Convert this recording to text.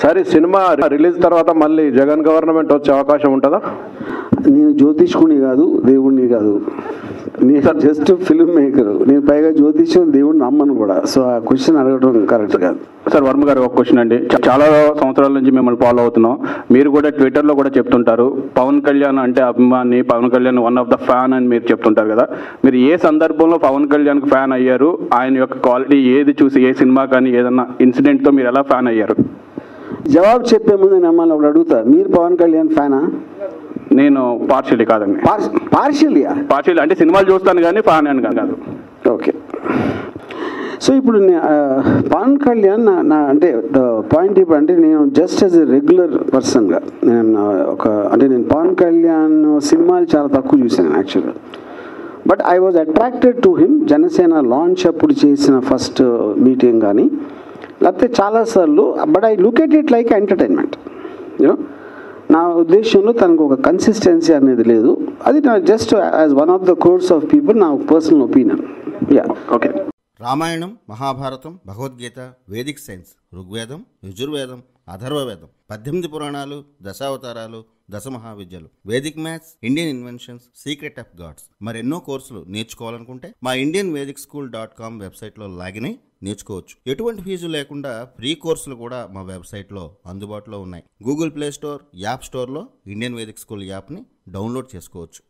సరే, cinema release తర్వాత మళ్ళీ జగన్ గవర్నమెంట్ వచ్చే అవకాశం ఉంటుందా? నేను జ్యోతిష్కుని కాదు, దేవుడిని కాదు, నేను జస్ట్ ఫిల్మ్ మేకర్. నేను పైగా జ్యోతిష్యం దేవుడిని నమ్మను కూడా. సో ఆ క్వశ్చన్ అడగడం కరెక్ట్ కాదు. సార్, వర్మ గారు ఒక క్వశ్చన్ అండి. చాలా సంవత్సరాల నుంచి మిమ్మల్ని ఫాలో అవుతున్నాం. మీరు కూడా ట్విట్టర్లో కూడా చెప్తుంటారు పవన్ కళ్యాణ్ అంటే అభిమాని, Pawan Kalyan one of the fan అని మీరు చెప్తుంటారు కదా. మీరు ఏ సందర్భంలో పవన్ కళ్యాణ్కి ఫ్యాన్ అయ్యారు? ఆయన యొక్క క్వాలిటీ ఏది చూసి, ఏ సినిమా కానీ ఏదన్నా ఇన్సిడెంట్తో మీరు ఎలా ఫ్యాన్ అయ్యారు? జవాబు చెప్పే ముందు నమ్మల్ని ఒకటి అడుగుతా, మీరు పవన్ కళ్యాణ్ ఫ్యానా? నేను పార్షియలీ కాదండి. పార్షియలియా? పార్షియల్ అంటే సినిమాలు చూస్తాను కానీ ఫ్యాన్ అని కాదు. ఓకే. సో ఇప్పుడు పవన్ కళ్యాణ్ నా అంటే పాయింట్ అంటే నేను జస్ట్ యాజ్ ఎ రెగ్యులర్ పర్సన్గా నేను పవన్ కళ్యాణ్ సినిమాలు చాలా తక్కువ చూశాను యాక్చువల్గా. But I was attracted to him. Janasena launch అప్పుడు చేసిన ఫస్ట్ మీటింగ్ కానీ లేకపోతే చాలాసార్లు. But I look at it like entertainment. You know, నా ఉద్దేశంలో తనకు ఒక కన్సిస్టెన్సీ అనేది లేదు. అది నా just as one of the course of people నా personal opinion. Yeah, okay. Ramayanam, Mahabharatam, Bhagavadgita, Vedic science, Rigvedam, Yajurvedam, Atharvavedam, 18 పురాణాలు, దశావతారాలు, దశమహావిద్యలు, Vedic maths, Indian inventions, secret of gods, మరెన్నో కోర్సులు నేర్చుకోవాలనుకుంటే మా indianvedicSchool.com వెబ్సైట్లో లాగిన్ అయి నేర్చుకోవచ్చు. ఎటువంటి ఫీజు లేకుండా ఫ్రీ కోర్సులు కూడా మా వెబ్సైట్లో అందుబాటులో ఉన్నాయి. గూగుల్ ప్లే స్టోర్, యాప్ స్టోర్లో ఇండియన్ వేదిక్ స్కూల్ యాప్ని డౌన్లోడ్ చేసుకోవచ్చు.